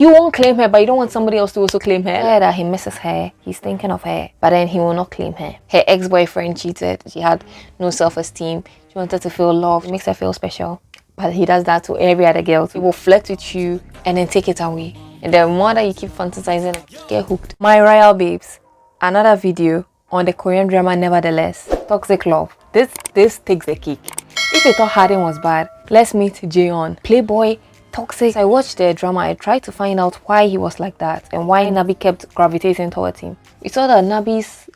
You won't claim her, but you don't want somebody else to also claim her. Yeah, that he misses her, he's thinking of her, but then he will not claim her. Her ex-boyfriend cheated. She had no self-esteem. She wanted to feel loved. It makes her feel special. But he does that to every other girl. He will flirt with you and then take it away. And the more that you keep fantasizing, get hooked. My royal babes, another video on the Korean drama Nevertheless. Toxic love. This takes the cake. If you thought Harden was bad, let's meet Jae. Playboy, toxic. I watched the drama. I tried to find out why he was like that and why Nabi kept gravitating towards him. We saw that Nabi's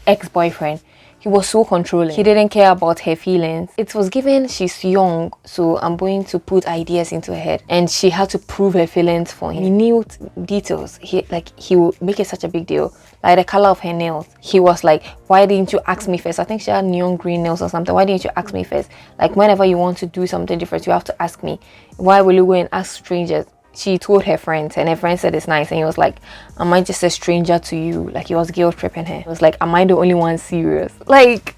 ex-boyfriend, he was so controlling. He didn't care about her feelings. It was given she's young, so I'm going to put ideas into her head, and she had to prove her feelings for him. Minute details. He would make it such a big deal. Like the color of her nails. He was like, why didn't you ask me first? I think she had neon green nails or something. Why didn't you ask me first? Like whenever you want to do something different, you have to ask me. Why will you go and ask strangers? She told her friends, and her friend said it's nice, and he was like, am I just a stranger to you? Like he was guilt tripping her. He was like, am I the only one serious? Like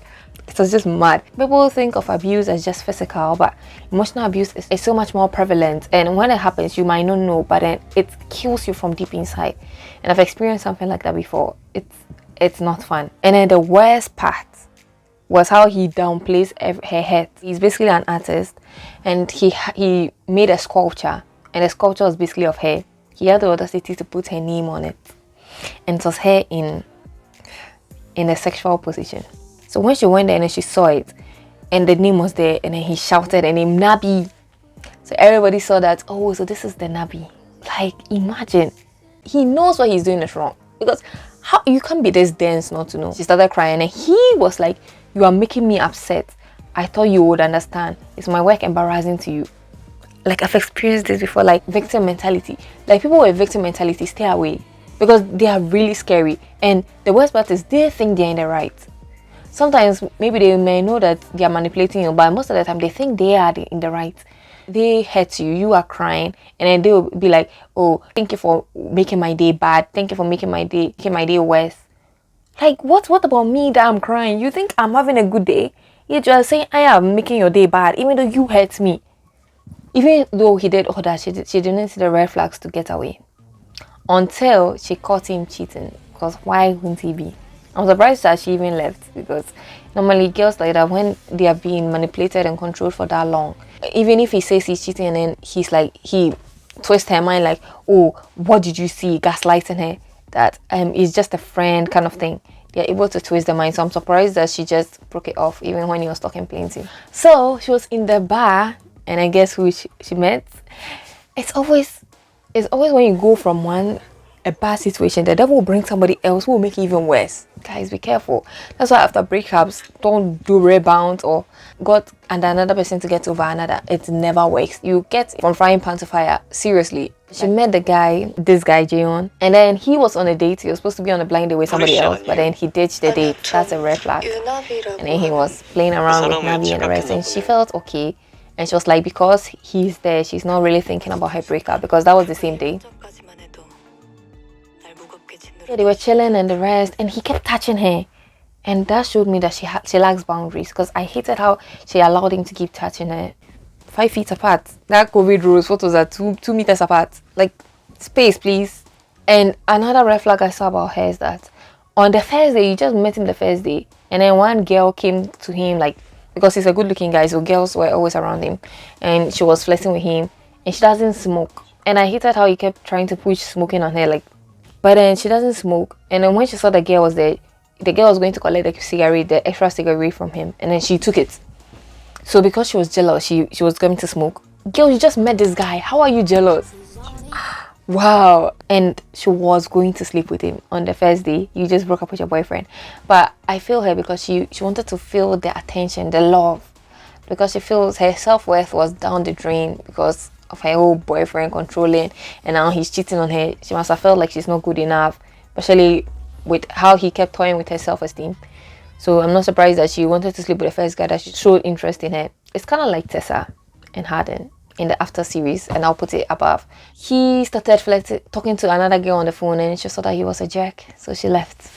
it was just mad. People think of abuse as just physical, but emotional abuse is so much more prevalent, and when it happens you might not know, but then it kills you from deep inside. And I've experienced something like that before. It's not fun. And then the worst part was how he downplays her hurt. He's basically an artist, and he made a sculpture, and the sculpture was basically of her. He had the audacity to put her name on it, and it was her in a sexual position. So when she went there and she saw it, and the name was there, and then he shouted the name Nabi. So everybody saw that, oh, so this is the Nabi. Like, imagine. He knows what he's doing is wrong, because how you can't be this dense not to know. She started crying, and he was like, you are making me upset. I thought you would understand. Is my work embarrassing to you? Like, I've experienced this before, like victim mentality. Like, people with victim mentality, stay away, because they are really scary. And the worst part is they think they're in the right. Sometimes maybe they may know that they are manipulating you, but most of the time they think they are in the right. They hurt you, you are crying, and then they will be like, oh, thank you for making my day bad. Thank you for making my day worse. Like, what about me that I'm crying? You think I'm having a good day? You're just saying I am making your day bad, even though you hurt me. Even though he did all that, she didn't see the red flags to get away. Until she caught him cheating. Because why wouldn't he be? I'm surprised that she even left, because normally girls like that, when they are being manipulated and controlled for that long, even if he says he's cheating and then he twists her mind like, oh, what did you see? Gaslighting her. That it's just a friend kind of thing. They're able to twist the mind. So I'm surprised that she just broke it off even when he was talking plenty. So she was in the bar, and I guess who she met. It's always when you go from a bad situation, the devil will bring somebody else who will make it even worse. Guys, be careful. That's why after breakups, don't do rebound or got and another person to get over another. It never works. You get from frying pan to fire. Seriously. She met this guy Jae, and then he was on a date. He was supposed to be on a blind date with somebody else, but then he ditched the date. That's a red flag. And then he was playing around with Nabi and the rest, and she felt okay. And she was like, because he's there, she's not really thinking about her breakup, because that was the same day. Yeah, they were chilling and the rest, and he kept touching her, and that showed me that she lacks boundaries, because I hated how she allowed him to keep touching her 5 feet apart. That COVID rules, what was that, 2 meters apart? Like, space please. And another red flag I saw about her is that on the first day, you just met him the first day, and then one girl came to him, like, because he's a good looking guy, so girls were always around him, and she was flirting with him, and she doesn't smoke, and I hated how he kept trying to push smoking on her, like, but then she doesn't smoke. And then when she saw the girl was there, the girl was going to collect the extra cigarette from him, and then she took it. So because she was jealous, she was going to smoke. Girl, you just met this guy, how are you jealous? Wow. And she was going to sleep with him on the first day. You just broke up with your boyfriend. But I feel her, because she wanted to feel the attention, the love, because she feels her self-worth was down the drain because of her old boyfriend controlling, and now he's cheating on her. She must have felt like she's not good enough, especially with how he kept toying with her self-esteem. So I'm not surprised that she wanted to sleep with the first guy that she showed interest in her. It's kind of like Tessa and Harden in the After series, and I'll put it above. He started talking to another girl on the phone, and she saw that he was a jerk, so she left.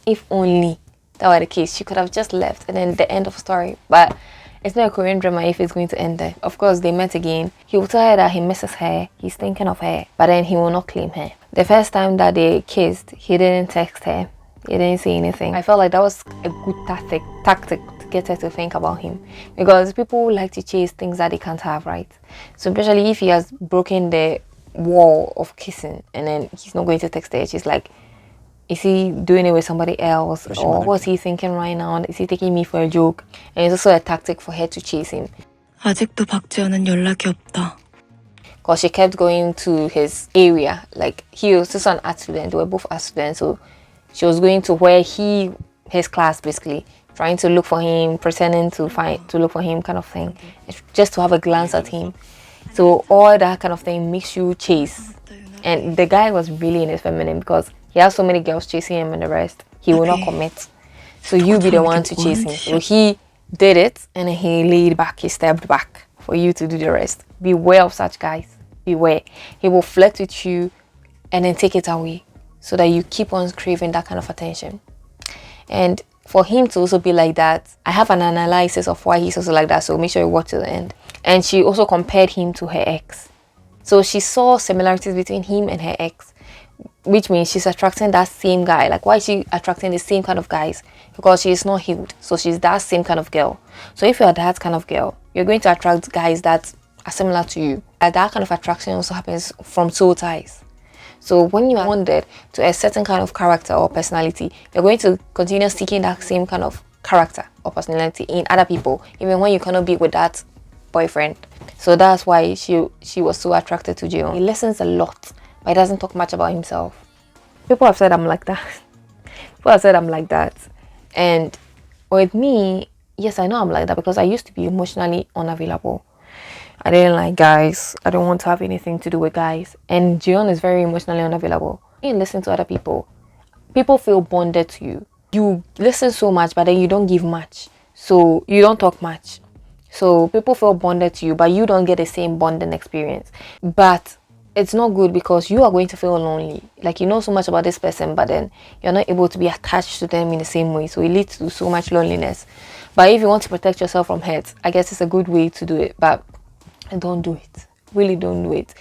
If only that were the case, she could have just left, and then the end of story. But It's not a Korean drama if it's going to end there. Of course, they met again. He will tell her that he misses her, he's thinking of her, but then he will not claim her. The first time that they kissed, he didn't text her. He didn't say anything. I felt like that was a good tactic to get her to think about him. Because people like to chase things that they can't have, right? So especially if he has broken the wall of kissing and then he's not going to text her, she's like, is he doing it with somebody else? Or what's he thinking right now? Is he taking me for a joke? And it's also a tactic for her to chase him. 아직도 박지연은 연락이 없다. Because she kept going to his area. Like, he was just an art student. They were both art students. So she was going to where his class basically, trying to look for him, pretending to look for him kind of thing. Just to have a glance at him. So all that kind of thing makes you chase. And the guy was really in his feminine because he has so many girls chasing him and the rest. He will not commit. So you be the one to chase him. So he did it and then he laid back, he stepped back for you to do the rest. Beware of such guys. Beware. He will flirt with you and then take it away so that you keep on craving that kind of attention. And for him to also be like that, I have an analysis of why he's also like that, so make sure you watch to the end. And she also compared him to her ex. So she saw similarities between him and her ex, which means she's attracting that same guy. Like, why is she attracting the same kind of guys? Because she is not healed. So she's that same kind of girl. So if you're that kind of girl, you're going to attract guys that are similar to you. And that kind of attraction also happens from soul ties. So when you are bonded to a certain kind of character or personality, you're going to continue seeking that same kind of character or personality in other people, even when you cannot be with that boyfriend. So that's why she was so attracted to Jeon. He listens a lot, but he doesn't talk much about himself. People have said I'm like that. People have said I'm like that. And with me, yes, I know I'm like that because I used to be emotionally unavailable. I didn't like guys. I don't want to have anything to do with guys. And Jeon is very emotionally unavailable. You listen to other people. People feel bonded to you. You listen so much, but then you don't give much. So you don't talk much. So people feel bonded to you, but you don't get the same bonding experience. But it's not good because you are going to feel lonely. Like, you know so much about this person, but then you're not able to be attached to them in the same way. So it leads to so much loneliness. But if you want to protect yourself from hurt, I guess it's a good way to do it. But don't do it. Really don't do it.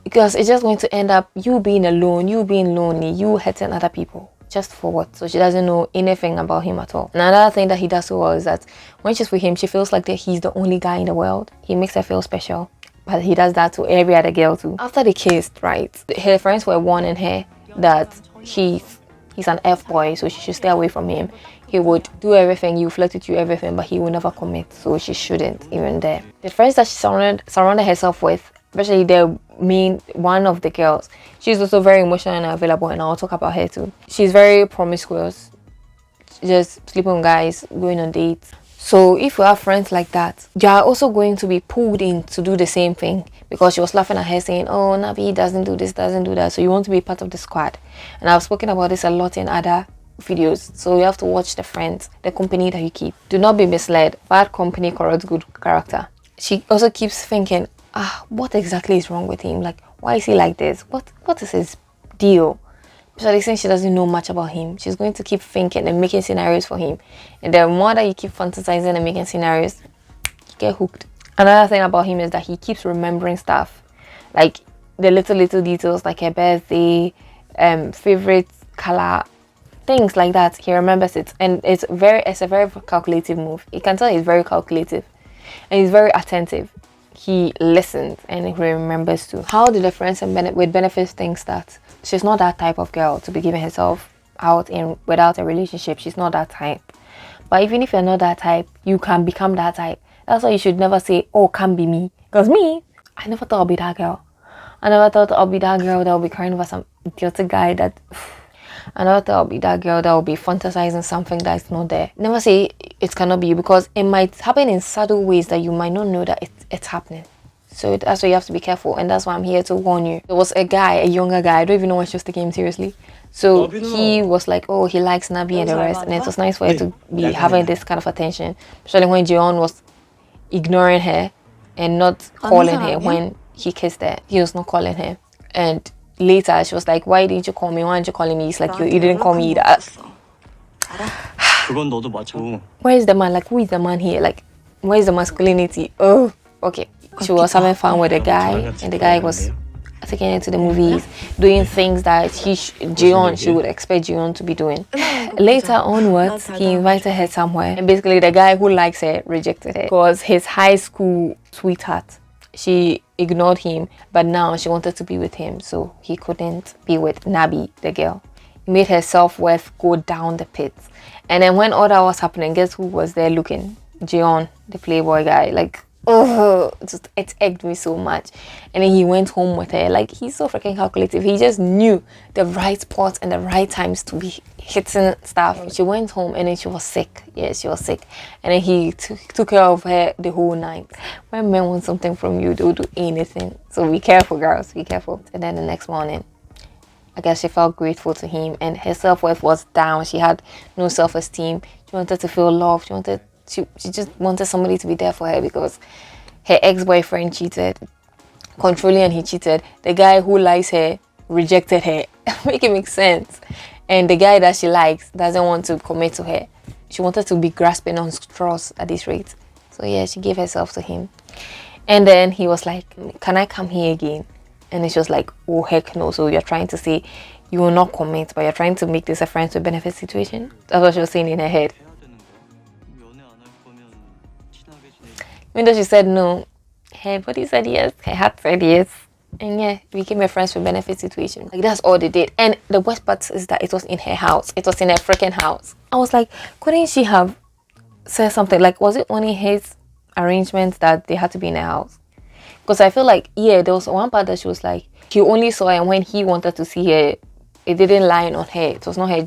Because it's just going to end up you being alone, you being lonely, you hurting other people. Just for what? So she doesn't know anything about him at all. Another thing that he does so well is that when she's with him, she feels like that he's the only guy in the world. He makes her feel special. But he does that to every other girl too. After they kissed, right, her friends were warning her that he's an F-boy, so she should stay away from him. He would do everything, he would flirt with you, everything, but he would never commit, so she shouldn't even there. The friends that she surrounded herself with, especially one of the girls, she's also very emotional and available, and I'll talk about her too. She's very promiscuous, just sleeping with guys, going on dates. So if you have friends like that, you are also going to be pulled in to do the same thing because she was laughing at her saying, oh, Nabi doesn't do this, doesn't do that. So you want to be part of the squad. And I've spoken about this a lot in other videos. So you have to watch the friends, the company that you keep. Do not be misled. Bad company corrupts good character. She also keeps thinking, what exactly is wrong with him? Like, why is he like this? What is his deal? Especially since she doesn't know much about him, she's going to keep thinking and making scenarios for him. And the more that you keep fantasizing and making scenarios, you get hooked. Another thing about him is that he keeps remembering stuff, like the little details, like her birthday, favorite color, things like that. He remembers it, and it's a very calculative move. You can tell he's very calculative, and he's very attentive. He listens and he remembers too. How do the friends with benefits thing start? She's not that type of girl to be giving herself out without a relationship. She's not that type. But even if you're not that type, you can become that type. That's why you should never say, oh, can't be me. Because me, I never thought I'd be that girl. I never thought I'll be that girl that will be crying over some idiotic guy that... I never thought I'll be that girl that will be fantasizing something that's not there. Never say it cannot be, because it might happen in subtle ways that you might not know that it's happening. So that's why you have to be careful, and that's why I'm here to warn you. There was a younger guy, I don't even know why she was taking him seriously. So he was like, oh, he likes Nabi and the rest, and it was nice for her to be having this kind of attention, especially when Jeon was ignoring her and not calling her when he kissed her. He was not calling her. And later she was like, why didn't you call me? Why aren't you calling me? He's like, you didn't call me either. Where is the man? Like, who is the man here? Like, Where's the masculinity? Oh, okay. She was having fun with a guy, and the guy was taking her to the movies, doing things that she would expect Jeon to be doing. Later onwards, he invited her somewhere, and basically the guy who likes her rejected her because his high school sweetheart. She ignored him, but now she wanted to be with him, so he couldn't be with Nabi, the girl. It made her self-worth go down the pit. And then when all that was happening, guess who was there looking? Jeon, the Playboy guy. Like, oh, it egged me so much. And then he went home with her. Like, he's so freaking calculative. He just knew the right spots and the right times to be hitting stuff. She went home and then she was sick. Yeah, she was sick. And then he took care of her the whole night. When men want something from you, they'll do anything. So be careful, girls. Be careful. And then the next morning, I guess she felt grateful to him, and her self-worth was down. She had no self-esteem. She wanted to feel loved. She just wanted somebody to be there for her because her ex-boyfriend cheated, controlling, and he cheated. The guy who likes her rejected her. Make it make sense. And the guy that she likes doesn't want to commit to her. She wanted to be grasping on straws at this rate. So yeah, she gave herself to him. And then he was like, can I come here again? And then she was like, oh heck no. So you're trying to say you will not commit, but you're trying to make this a friends with benefit situation? That's what she was saying in her head. Even though she said no, her body said yes, her heart said yes. And yeah, it became a friends with benefit situation. Like, that's all they did. And the worst part is that it was in her house. It was in her freaking house. I was like, couldn't she have said something? Like, was it only his arrangement that they had to be in her house? Because I feel like, yeah, there was one part that she was like, he only saw her when he wanted to see her. It didn't lie on her. It was not her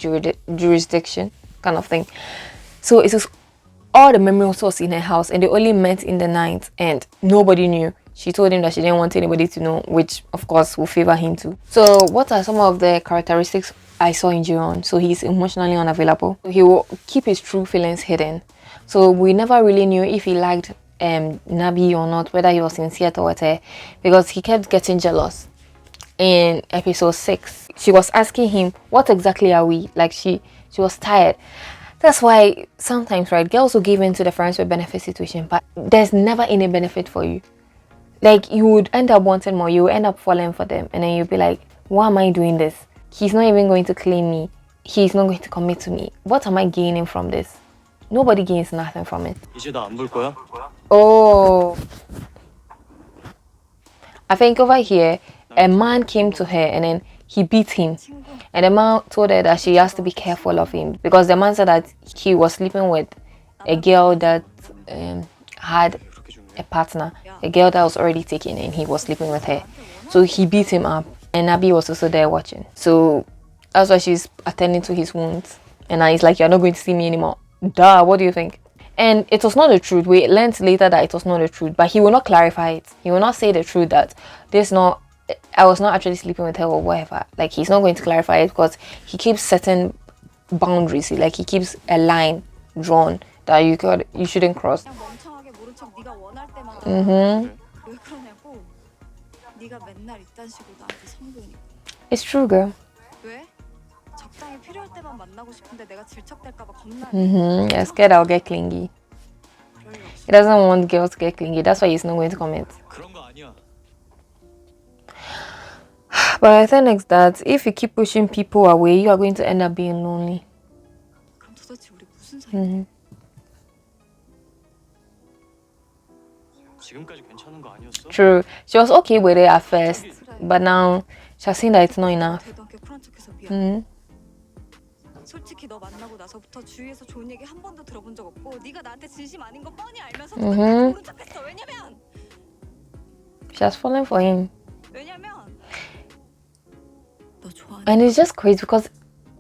jurisdiction kind of thing. So it was all the memories was in her house, and they only met in the night, and nobody knew. She told him that she didn't want anybody to know, which of course will favor him too. So what are some of the characteristics I saw in Jeon? So he's emotionally unavailable. He will keep his true feelings hidden. So we never really knew if he liked Nabi or not, whether he was sincere towards her, because he kept getting jealous. In episode 6, she was asking him, what exactly are we? Like, she was tired. That's why sometimes, right, girls will give in to the friends with benefit situation, but there's never any benefit for you. Like, you would end up wanting more, you will end up falling for them, and then you'll be like, why am I doing this? He's not even going to claim me. He's not going to commit to me. What am I gaining from this? Nobody gains nothing from it. Oh. I think over here, a man came to her and then he beat him. And the man told her that she has to be careful of him, because the man said that he was sleeping with a girl that had a partner, a girl that was already taken, and he was sleeping with her. So he beat him up, and Nabi was also there watching. So that's why she's attending to his wounds. And now he's like, you're not going to see me anymore. Duh, what do you think? And it was not the truth. We learned later that it was not the truth, but he will not clarify it. He will not say the truth that I was not actually sleeping with her or whatever. Like, he's not going to clarify it because he keeps setting boundaries. Like, he keeps a line drawn that you shouldn't cross. It's true, girl. You're scared I'll get clingy. He doesn't want girls to get clingy. That's why he's not going to comment. But I think that if you keep pushing people away, you are going to end up being lonely. True. She was okay with it at first, but now she's seen that it's not enough. She has fallen for him. And it's just crazy because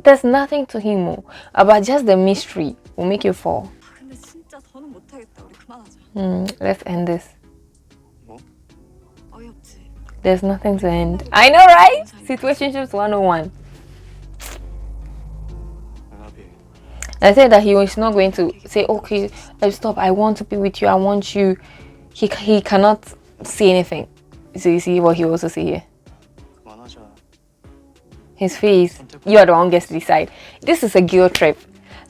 there's nothing to him about just the mystery will make you fall. Let's end this. There's nothing to end. I know, right? Situationships 101. I said that he was not going to say, okay, let's stop. I want to be with you. I want you. He cannot say anything. So you see what he also say here. His face. You are the one gets to decide. This is a guilt trip.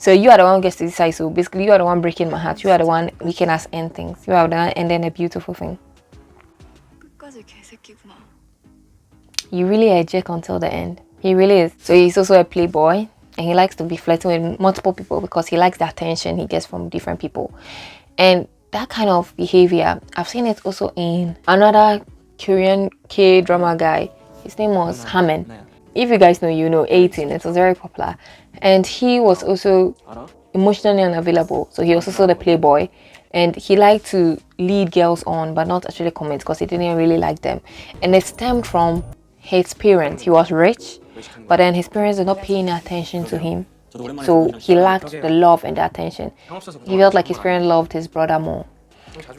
So you are the one who gets to decide. So basically, you are the one breaking my heart. You are the one making us end things. You are the one ending a beautiful thing. 끝까지 개새끼구나. You really are a jerk until the end. He really is. So he's also a playboy, and he likes to be flirting with multiple people because he likes the attention he gets from different people. And that kind of behavior, I've seen it also in another Korean K-drama guy. His name was Hamin. If you guys know, you know, 18. It was very popular. And he was also emotionally unavailable. So he was also the playboy. And he liked to lead girls on, but not actually commit because he didn't really like them. And it stemmed from his parents. He was rich, but then his parents did not pay any attention to him. So he lacked the love and the attention. He felt like his parents loved his brother more.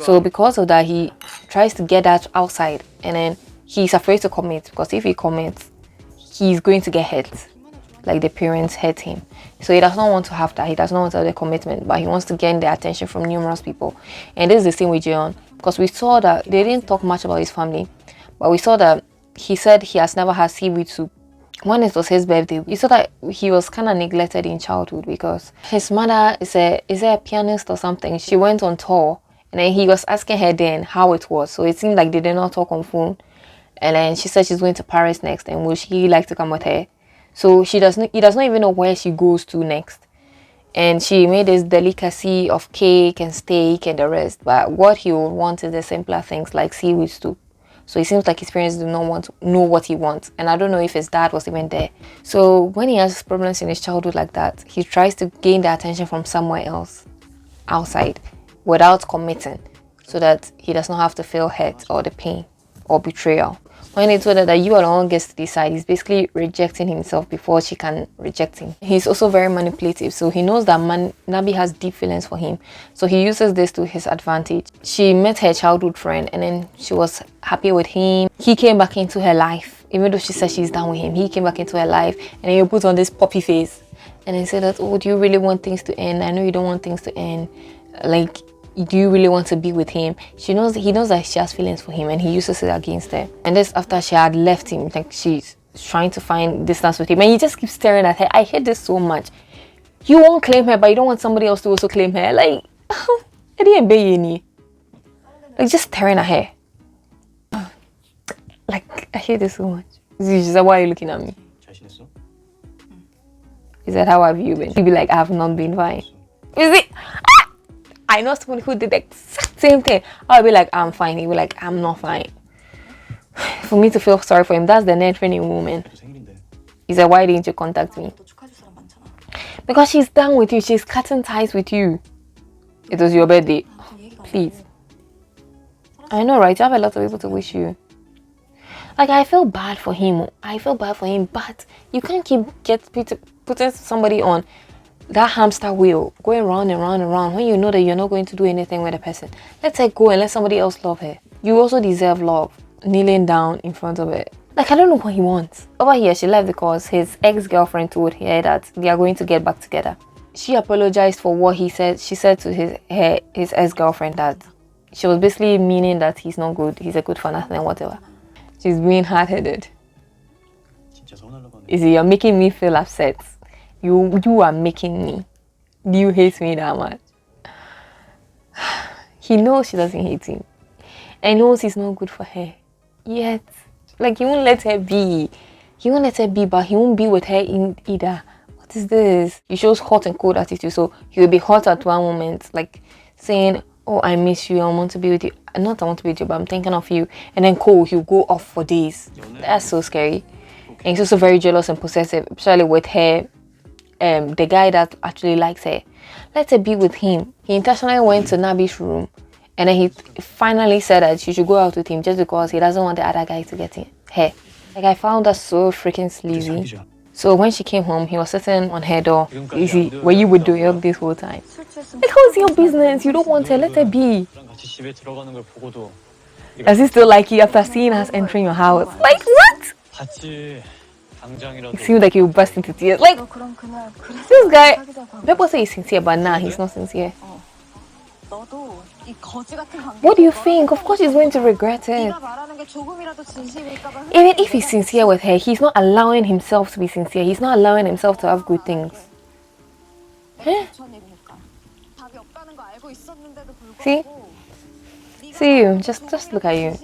So because of that, he tries to get that outside, and then he's afraid to commit because if he commits, he's going to get hurt, like the parents hurt him. So he does not want to have that. He does not want to have the commitment, but he wants to gain the attention from numerous people. And this is the same with Jeon, because we saw that they didn't talk much about his family, but we saw that he said he has never had seaweed soup. When it was his birthday, we saw that he was kind of neglected in childhood because his mother is a pianist or something. She went on tour, and then he was asking her then how it was. So it seemed like they did not talk on phone. And then she said she's going to Paris next, and would he like to come with her? So he does not even know where she goes to next. And she made this delicacy of cake and steak and the rest. But what he would want is the simpler things like seaweed soup. So it seems like his parents do not want to know what he wants. And I don't know if his dad was even there. So when he has problems in his childhood like that, he tries to gain the attention from somewhere else, outside, without committing, so that he does not have to feel hurt or the pain or betrayal. When he told her that you are the one who gets to decide, he's basically rejecting himself before she can reject him. He's also very manipulative, so he knows that Nabi has deep feelings for him. So he uses this to his advantage. She met her childhood friend, and then she was happy with him. He came back into her life. Even though she said she's done with him, he came back into her life, and then he put on this puppy face. And he said that, oh, do you really want things to end? I know you don't want things to end. Like, do you really want to be with him? He knows that she has feelings for him, and he uses it against her. And this after she had left him, like she's trying to find distance with him, and he just keeps staring at her. I hate this so much. You won't claim her, but you don't want somebody else to also claim her. Like, I didn't pay any. Like, just staring at her. Like, I hate this so much. She said, why are you looking at me? He said, how have you been? He'd be like, I have not been fine. You see? I know someone who did the exact same thing. I'll be like, I'm fine. He'll be like, I'm not fine. For me to feel sorry for him, that's the nurturing woman. He said, why didn't you contact me? Because she's done with you. She's cutting ties with you. It was your birthday. Please. I know, right? You have a lot of people to wish you. Like, I feel bad for him. But you can't keep putting somebody on that hamster wheel, going round and round and round, when you know that you're not going to do anything with a person. Let her go and let somebody else love her. You also deserve love. Kneeling down in front of it. Like, I don't know what he wants. Over here, she left because his ex-girlfriend told her that they are going to get back together. She apologized for what he said. She said to his ex-girlfriend that she was basically meaning that he's not good, he's a good for nothing and whatever. She's being hard-headed. You see, you're making me feel upset. You are making me. Do you hate me that much? He knows she doesn't hate him. And knows he's not good for her. Yet, like, he won't let her be. He won't let her be, but he won't be with her in either. What is this? He shows hot and cold attitude. So he'll be hot at one moment, like saying, oh, I miss you, I want to be with you. Not I want to be with you, but I'm thinking of you. And then cold, he'll go off for days. That's so scary. And he's also very jealous and possessive, especially with her. The guy that actually likes her. Let her be with him. He intentionally went to Nabi's room, and then he finally said that she should go out with him just because he doesn't want the other guy to get her. Like, I found that so freaking sleazy. So when she came home, he was sitting on her door. You see, where you would do it this whole time. Like, how's your business? You don't want her, let her be. Does he still like you after seeing us entering your house? Like, what? It seems like he'll burst into tears. Like, this guy, people say he's sincere, but nah, he's not sincere. What do you think? Of course he's going to regret it. Even if he's sincere with her, he's not allowing himself to be sincere. He's not allowing himself to have good things. See? See you. Just look at you.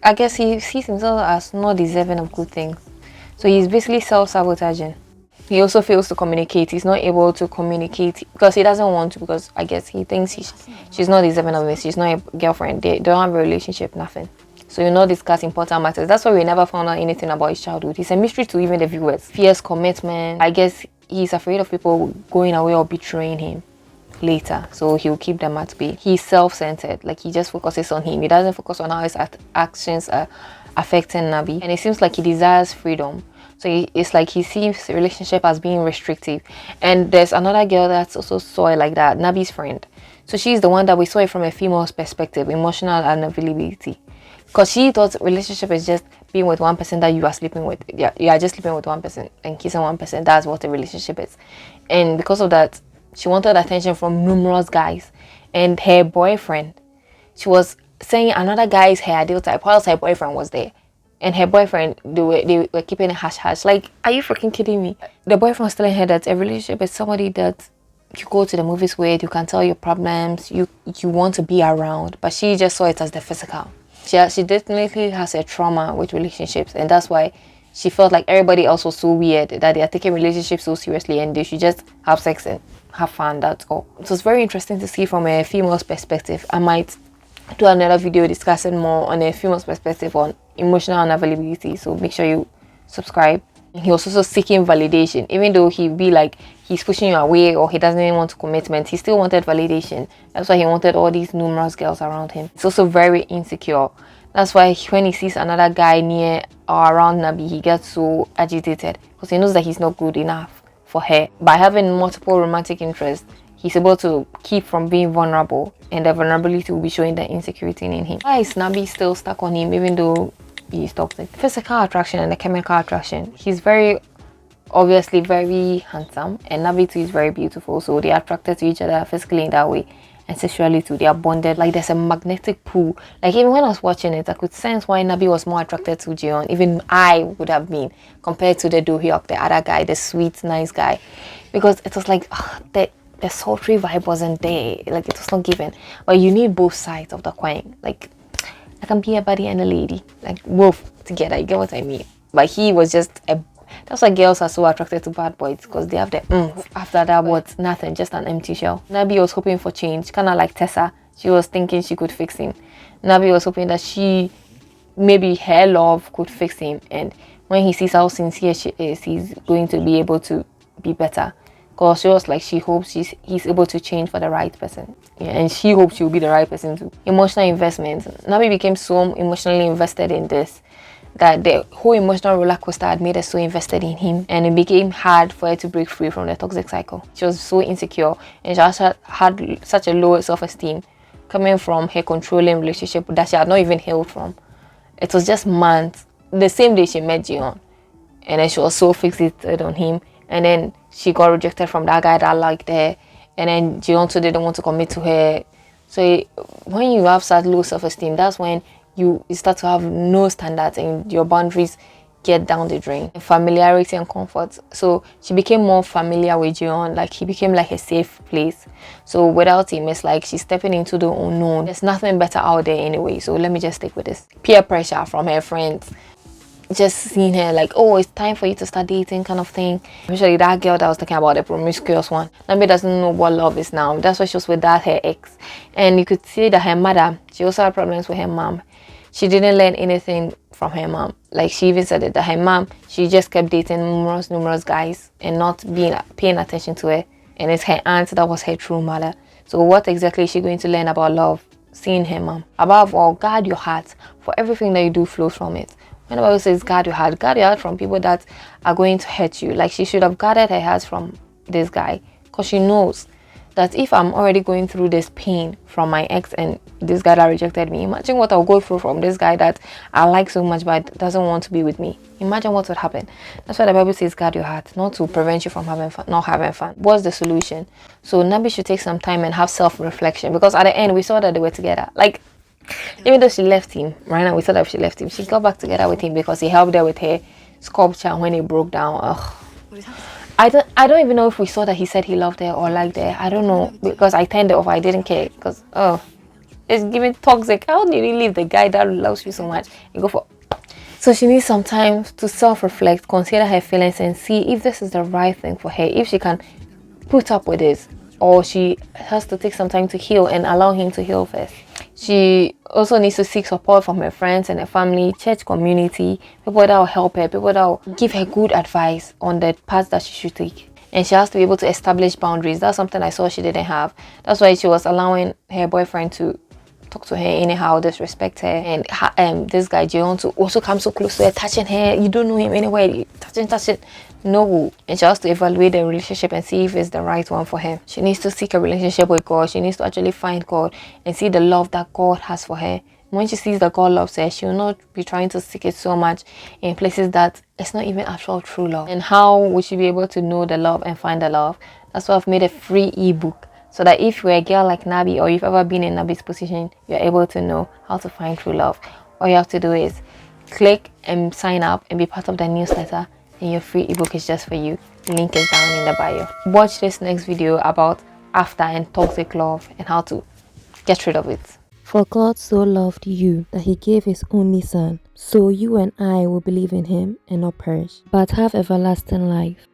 I guess he sees himself as not deserving of good things. So he's basically self-sabotaging. He also fails to communicate. He's not able to communicate because he doesn't want to, because I guess he thinks she's not deserving of it. She's not a girlfriend. They don't have a relationship, nothing. So you not discuss important matters. That's why we never found out anything about his childhood. It's a mystery to even the viewers. Fierce commitment. I guess he's afraid of people going away or betraying him later, so he'll keep them at bay. He's self-centered, like he just focuses on him. He doesn't focus on how his actions are affecting Nabi, and it seems like he desires freedom. So it's like he sees the relationship as being restrictive. And there's another girl that's also saw it like that, Nabi's friend. So she's the one that we saw it from a female's perspective, emotional unavailability, because she thought relationship is just being with one person that you are sleeping with. Yeah, you are just sleeping with one person and kissing one person. That's what a relationship is. And because of that, she wanted attention from numerous guys. And her boyfriend, she was saying another guy is her ideal type, whilst her boyfriend was there. And her boyfriend, they were keeping it hush-hush. Like, are you freaking kidding me? The boyfriend was telling her that a relationship is somebody that you go to the movies with, you can tell your problems, you want to be around. But she just saw it as the physical. She definitely has a trauma with relationships, and that's why she felt like everybody else was so weird, that they are taking relationships so seriously and they should just have sex and have fun, that's all. It was very interesting to see from a female's perspective. I might do another video discussing more on a female's perspective on emotional unavailability, so make sure you subscribe. He was also seeking validation, even though he'd be like he's pushing you away or he doesn't even want commitment. He still wanted validation. That's why he wanted all these numerous girls around him. It's also very insecure. That's why when he sees another guy near or around Nabi, he gets so agitated because he knows that he's not good enough for her. By having multiple romantic interests, he's able to keep from being vulnerable, and the vulnerability will be showing the insecurity in him. Why is Nabi still stuck on him even though he's toxic? Physical attraction and the chemical attraction. He's very obviously very handsome, and Nabi too is very beautiful, so they are attracted to each other physically in that way, and sexually too. They are bonded. Like there's a magnetic pull. Like even when I was watching it, I could sense why Nabi was more attracted to Jeon. Even I would have been, compared to the Dohyuk, the other guy, the sweet, nice guy, because it was like the sultry vibe wasn't there. Like it was not given. But you need both sides of the coin. Like I can be a buddy and a lady, like both together. You get what I mean? But he was just a. That's why girls are so attracted to bad boys, because they have the after that, what? Nothing, just an empty shell. Nabi was hoping for change, kind of like Tessa. She was thinking she could fix him. Nabi was hoping that maybe her love could fix him, and when he sees how sincere she is, he's going to be able to be better. Because she was like, she hopes he's able to change for the right person. Yeah, and she hopes she'll be the right person too. Emotional investment. Nabi became so emotionally invested in this that the whole emotional roller coaster had made her so invested in him, and it became hard for her to break free from the toxic cycle. She was so insecure, and she also had such a low self-esteem coming from her controlling relationship that she had not even healed from. It was just months. The same day she met Jeon, and then she was so fixated on him, and then she got rejected from that guy that liked her, and then Jeon too didn't want to commit to her. So when you have such low self-esteem, that's when you start to have no standards and your boundaries get down the drain. Familiarity and comfort. So she became more familiar with Jeon, like he became like a safe place. So without him, it's like she's stepping into the unknown. There's nothing better out there anyway, so let me just stick with this. Peer pressure from her friends, just seeing her like, oh, it's time for you to start dating kind of thing. Especially that girl that I was talking about, the promiscous one. Nabi doesn't know what love is now. That's why she was with her ex. And you could see that her mother, she also had problems with her mom. She didn't learn anything from her mom. Like she even said it, that her mom, she just kept dating numerous guys and not paying attention to her. And it's her aunt that was her true mother. So what exactly is she going to learn about love? Seeing her mom. Above all, guard your heart, for everything that you do flows from it. When the Bible says guard your heart from people that are going to hurt you. Like she should have guarded her heart from this guy, because she knows that if I'm already going through this pain from my ex and this guy that rejected me, imagine what I'll go through from this guy that I like so much but doesn't want to be with me. Imagine what would happen. That's why the Bible says guard your heart, not to prevent you from not having fun. What's the solution? So Nabi should take some time and have self-reflection, because at the end we saw that they were together. Like even though she left him, right now we saw that she left him, she got back together with him because he helped her with her sculpture when it broke down. Ugh. I don't even know if we saw that he said he loved her or liked her. I don't know, because I turned it off. I didn't care because it's giving toxic. How do you leave the guy that loves you so much and go for? So she needs some time to self-reflect, consider her feelings, and see if this is the right thing for her, if she can put up with this, or she has to take some time to heal and allow him to heal first. She also needs to seek support from her friends and her family, church community, people that will help her, people that will give her good advice on the path that she should take. And she has to be able to establish boundaries. That's something I saw she didn't have. That's why she was allowing her boyfriend to talk to her anyhow, disrespect her, and this guy Jae to also come so close to her, touching her. You don't know him anyway, touch it. No. And she has to evaluate the relationship and see if it's the right one for her. She needs to seek a relationship with God. She needs to actually find God and see the love that God has for her. When she sees that God loves her, she will not be trying to seek it so much in places that it's not even actual true love. And how would she be able to know the love and find the love? That's why I've made a free ebook, so that if you're a girl like Nabi, or you've ever been in Nabi's position, you're able to know how to find true love. All you have to do is click and sign up and be part of the newsletter, and your free ebook is just for you. Link is down in the bio. Watch this next video about after and toxic love and how to get rid of it. For God so loved you that he gave his only son, so you and I will believe in him and not perish, but have everlasting life.